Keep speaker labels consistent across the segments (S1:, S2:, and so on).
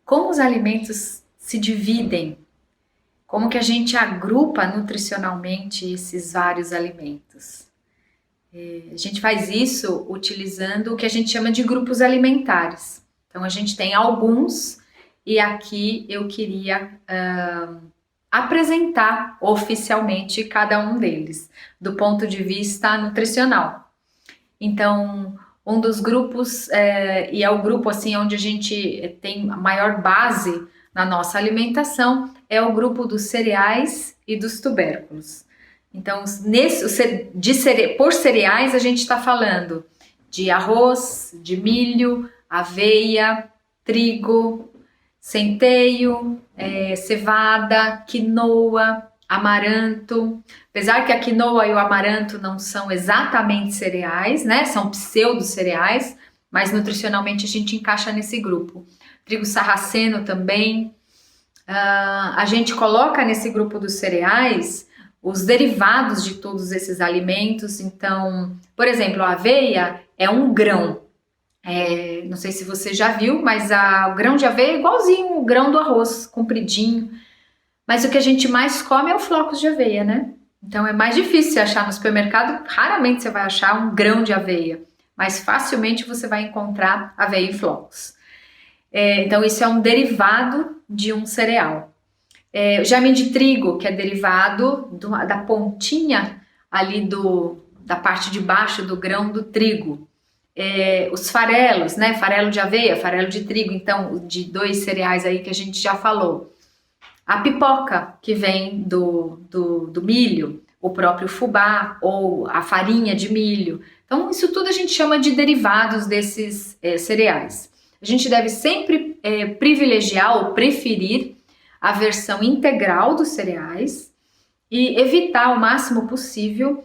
S1: como os alimentos se dividem, como que a gente agrupa nutricionalmente esses vários alimentos. A gente faz isso utilizando o que a gente chama de grupos alimentares. Então a gente tem alguns e aqui eu queria apresentar oficialmente cada um deles, do ponto de vista nutricional. Então, um dos grupos, e é o grupo assim onde a gente tem a maior base na nossa alimentação, é o grupo dos cereais e dos tubérculos. Então, por cereais a gente está falando de arroz, de milho, aveia, trigo, centeio, cevada, quinoa, amaranto. Apesar que a quinoa e o amaranto não são exatamente cereais, né? São pseudo-cereais, mas nutricionalmente a gente encaixa nesse grupo. Trigo sarraceno também. A gente coloca nesse grupo dos cereais os derivados de todos esses alimentos. Então, por exemplo, a aveia é um grão. Não sei se você já viu, mas o grão de aveia é igualzinho o grão do arroz, compridinho. Mas o que a gente mais come é o flocos de aveia, né? Então é mais difícil achar no supermercado, raramente você vai achar um grão de aveia, mas facilmente você vai encontrar aveia em flocos. Então isso é um derivado de um cereal. O germe de trigo, que é derivado da pontinha ali da parte de baixo do grão do trigo. Os farelos, né? Farelo de aveia, farelo de trigo, então de dois cereais aí que a gente já falou. A pipoca, que vem do milho, o próprio fubá ou a farinha de milho. Então, isso tudo a gente chama de derivados desses cereais. A gente deve sempre privilegiar ou preferir a versão integral dos cereais e evitar o máximo possível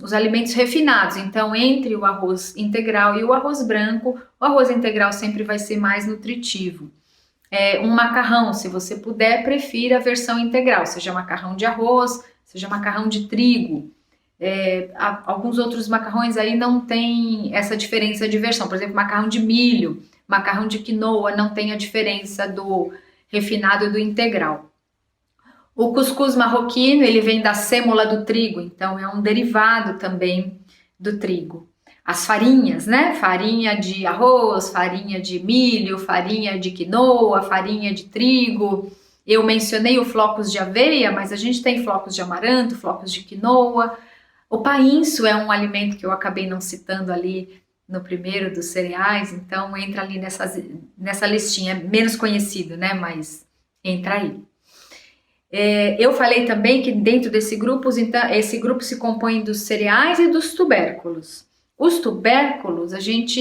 S1: os alimentos refinados. Então, entre o arroz integral e o arroz branco, o arroz integral sempre vai ser mais nutritivo. Um macarrão, se você puder, prefira a versão integral, seja macarrão de arroz, seja macarrão de trigo. Alguns outros macarrões aí não tem essa diferença de versão, por exemplo, macarrão de milho, macarrão de quinoa, não tem a diferença do refinado e do integral. O cuscuz marroquino, ele vem da sêmola do trigo, então é um derivado também do trigo. As farinhas, né? Farinha de arroz, farinha de milho, farinha de quinoa, farinha de trigo. Eu mencionei o flocos de aveia, mas a gente tem flocos de amaranto, flocos de quinoa. O painço é um alimento que eu acabei não citando ali no primeiro dos cereais, então entra ali nessa listinha, menos conhecido, né? Mas entra aí. Eu falei também que dentro desse grupo, então, esse grupo se compõe dos cereais e dos tubérculos. Os tubérculos, a gente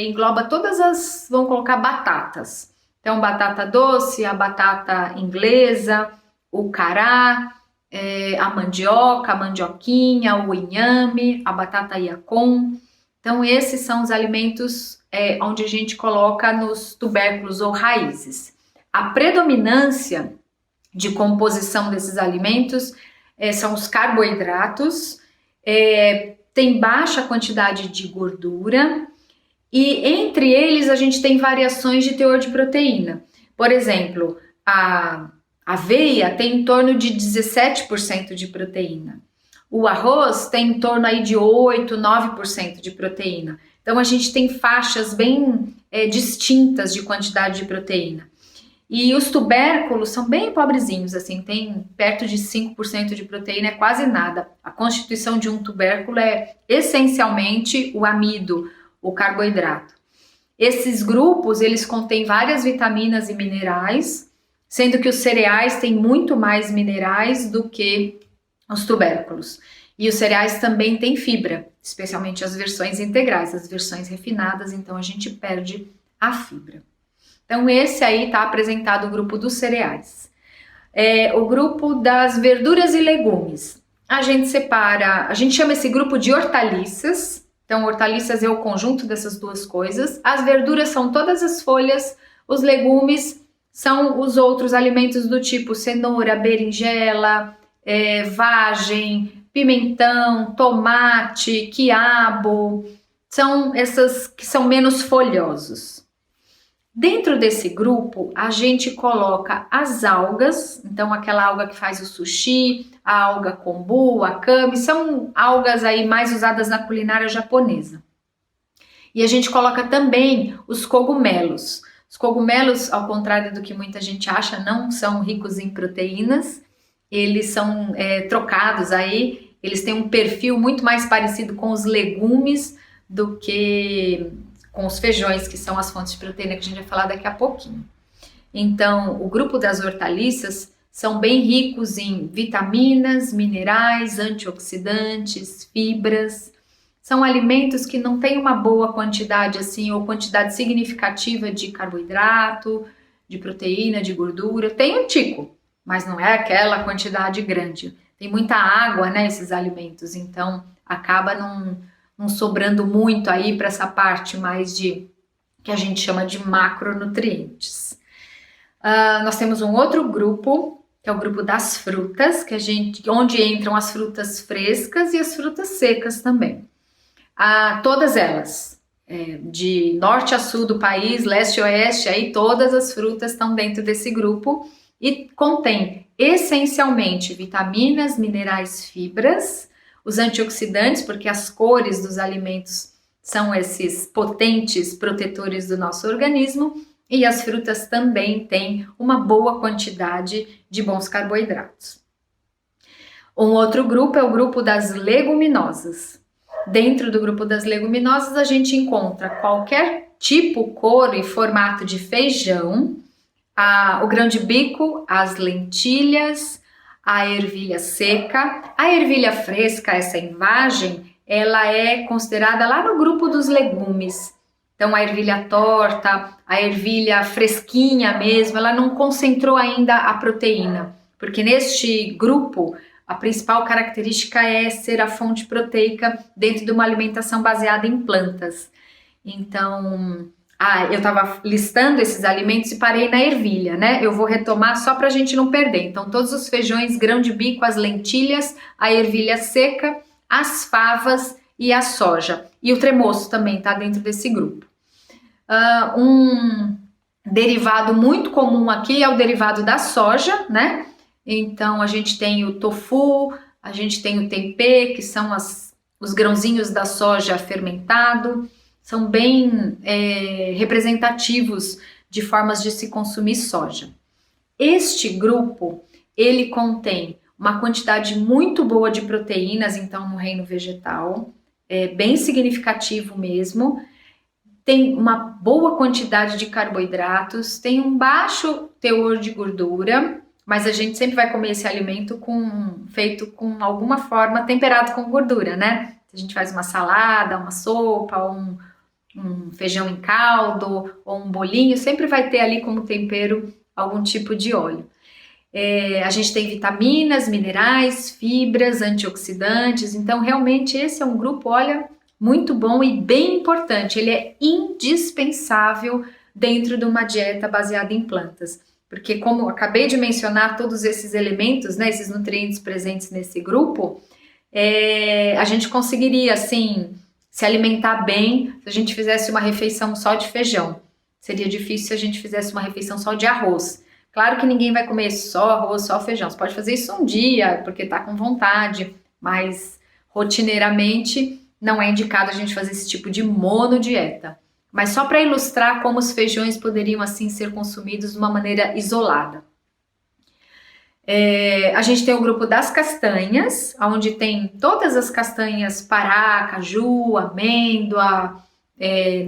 S1: engloba vamos colocar batatas. Então, batata doce, a batata inglesa, o cará, a mandioca, a mandioquinha, o inhame, a batata yacon. Então, esses são os alimentos onde a gente coloca nos tubérculos ou raízes. A predominância de composição desses alimentos são os carboidratos, tem baixa quantidade de gordura e entre eles a gente tem variações de teor de proteína. Por exemplo, a aveia tem em torno de 17% de proteína. O arroz tem em torno aí de 8, 9% de proteína. Então a gente tem faixas bem distintas de quantidade de proteína. E os tubérculos são bem pobrezinhos, assim, tem perto de 5% de proteína, é quase nada. A constituição de um tubérculo é essencialmente o amido, o carboidrato. Esses grupos, eles contêm várias vitaminas e minerais, sendo que os cereais têm muito mais minerais do que os tubérculos. E os cereais também têm fibra, especialmente as versões integrais, as versões refinadas, então a gente perde a fibra. Então, esse aí está apresentado o grupo dos cereais. O grupo das verduras e legumes. A gente chama esse grupo de hortaliças. Então, hortaliças é o conjunto dessas duas coisas. As verduras são todas as folhas, os legumes são os outros alimentos do tipo cenoura, berinjela, vagem, pimentão, tomate, quiabo. São essas que são menos folhosos. Dentro desse grupo, a gente coloca as algas, então aquela alga que faz o sushi, a alga kombu, a kami, são algas aí mais usadas na culinária japonesa. E a gente coloca também os cogumelos. Os cogumelos, ao contrário do que muita gente acha, não são ricos em proteínas, eles são trocados aí, eles têm um perfil muito mais parecido com os legumes do que com os feijões, que são as fontes de proteína que a gente vai falar daqui a pouquinho. Então, o grupo das hortaliças são bem ricos em vitaminas, minerais, antioxidantes, fibras. São alimentos que não têm uma boa quantidade assim, ou quantidade significativa de carboidrato, de proteína, de gordura. Tem um tico, mas não é aquela quantidade grande. Tem muita água, né, esses alimentos, então acaba não sobrando muito aí para essa parte mais de que a gente chama de macronutrientes. Nós temos um outro grupo, que é o grupo das frutas, onde entram as frutas frescas e as frutas secas também. Todas elas, de norte a sul do país, leste a oeste, aí todas as frutas estão dentro desse grupo e contém essencialmente vitaminas, minerais, fibras, os antioxidantes, porque as cores dos alimentos são esses potentes protetores do nosso organismo, e as frutas também têm uma boa quantidade de bons carboidratos. Um outro grupo é o grupo das leguminosas. Dentro do grupo das leguminosas a gente encontra qualquer tipo, cor e formato de feijão, o grão de bico, as lentilhas, a ervilha seca. A ervilha fresca, essa em vagem, ela é considerada lá no grupo dos legumes. Então a ervilha torta, a ervilha fresquinha mesmo, ela não concentrou ainda a proteína, porque neste grupo a principal característica é ser a fonte proteica dentro de uma alimentação baseada em plantas. Então, eu estava listando esses alimentos e parei na ervilha, né? Eu vou retomar só para a gente não perder. Então, todos os feijões, grão de bico, as lentilhas, a ervilha seca, as favas e a soja. E o tremoço também está dentro desse grupo. Um derivado muito comum aqui é o derivado da soja, né? Então, a gente tem o tofu, a gente tem o tempê, que são os grãozinhos da soja fermentado, são bem representativos de formas de se consumir soja. Este grupo, ele contém uma quantidade muito boa de proteínas, então, no reino vegetal, é bem significativo mesmo, tem uma boa quantidade de carboidratos, tem um baixo teor de gordura, mas a gente sempre vai comer esse alimento feito com alguma forma, temperado com gordura, né? A gente faz uma salada, uma sopa, um feijão em caldo, ou um bolinho, sempre vai ter ali como tempero algum tipo de óleo. A gente tem vitaminas, minerais, fibras, antioxidantes, então realmente esse é um grupo, olha, muito bom e bem importante. Ele é indispensável dentro de uma dieta baseada em plantas. Porque como eu acabei de mencionar todos esses elementos, né, esses nutrientes presentes nesse grupo, a gente conseguiria, assim, se alimentar bem se a gente fizesse uma refeição só de feijão. Seria difícil se a gente fizesse uma refeição só de arroz. Claro que ninguém vai comer só arroz, só feijão. Você pode fazer isso um dia, porque tá com vontade, mas rotineiramente não é indicado a gente fazer esse tipo de monodieta. Mas só para ilustrar como os feijões poderiam assim ser consumidos de uma maneira isolada. A gente tem o grupo das castanhas, onde tem todas as castanhas pará, caju, amêndoa,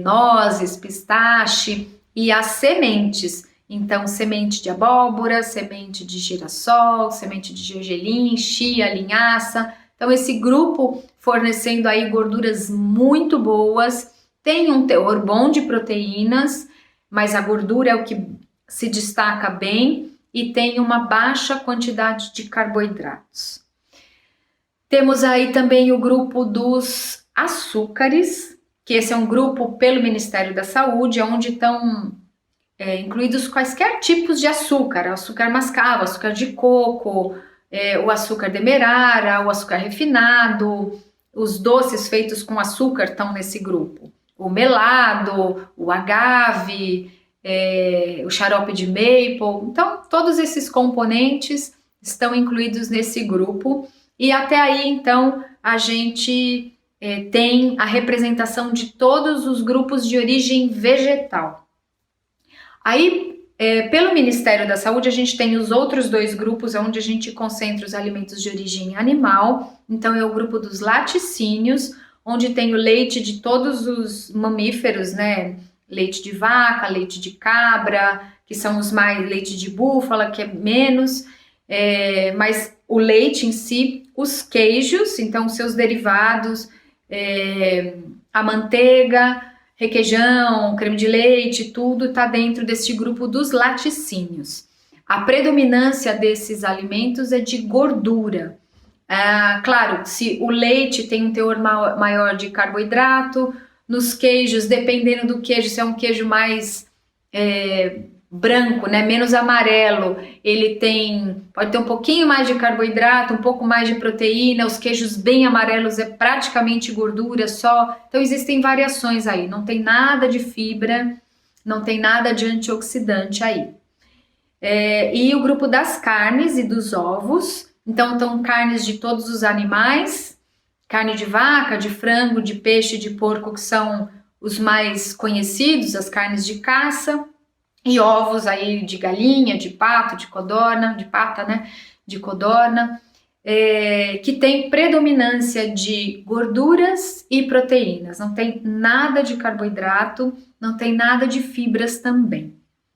S1: nozes, pistache e as sementes. Então, semente de abóbora, semente de girassol, semente de gergelim, chia, linhaça. Então, esse grupo fornecendo aí gorduras muito boas, tem um teor bom de proteínas, mas a gordura é o que se destaca bem e tem uma baixa quantidade de carboidratos. Temos aí também o grupo dos açúcares, que esse é um grupo pelo Ministério da Saúde, onde estão incluídos quaisquer tipos de açúcar, açúcar mascavo, açúcar de coco, o açúcar demerara, o açúcar refinado, os doces feitos com açúcar estão nesse grupo. O melado, o agave, o xarope de maple. Então, todos esses componentes estão incluídos nesse grupo. E até aí, então, a gente tem a representação de todos os grupos de origem vegetal. Aí, pelo Ministério da Saúde, a gente tem os outros dois grupos, onde a gente concentra os alimentos de origem animal. Então, é o grupo dos laticínios, onde tem o leite de todos os mamíferos, né? Leite de vaca, leite de cabra, que são os mais, leite de búfala, que é menos, mas o leite em si, os queijos, então seus derivados, a manteiga, requeijão, creme de leite, tudo está dentro desse grupo dos laticínios. A predominância desses alimentos é de gordura. Claro, se o leite tem um teor maior de carboidrato, nos queijos, dependendo do queijo, se é um queijo mais branco, né, menos amarelo, ele pode ter um pouquinho mais de carboidrato, um pouco mais de proteína. Os queijos bem amarelos é praticamente gordura só. Então existem variações aí, não tem nada de fibra, não tem nada de antioxidante aí. E o grupo das carnes e dos ovos, então estão carnes de todos os animais, carne de vaca, de frango, de peixe, de porco, que são os mais conhecidos, as carnes de caça, e ovos aí de galinha, de pato, de codorna, de pata, né, de codorna, que tem predominância de gorduras e proteínas, não tem nada de carboidrato, não tem nada de fibras também.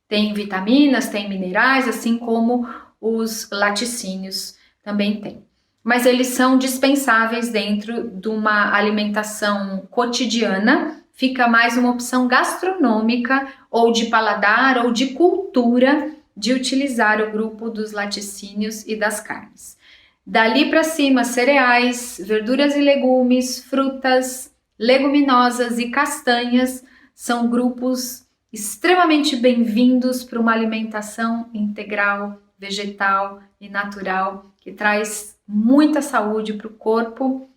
S1: Tem vitaminas, tem minerais, assim como os laticínios também tem. Mas eles são dispensáveis dentro de uma alimentação cotidiana, fica mais uma opção gastronômica, ou de paladar, ou de cultura, de utilizar o grupo dos laticínios e das carnes. Dali para cima, cereais, verduras e legumes, frutas, leguminosas e castanhas são grupos extremamente bem-vindos para uma alimentação integral, vegetal e natural, que traz muita saúde para o corpo,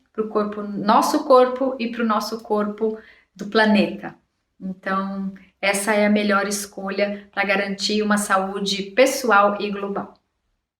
S1: nosso corpo e para o nosso corpo do planeta. Então, essa é a melhor escolha para garantir uma saúde pessoal e global.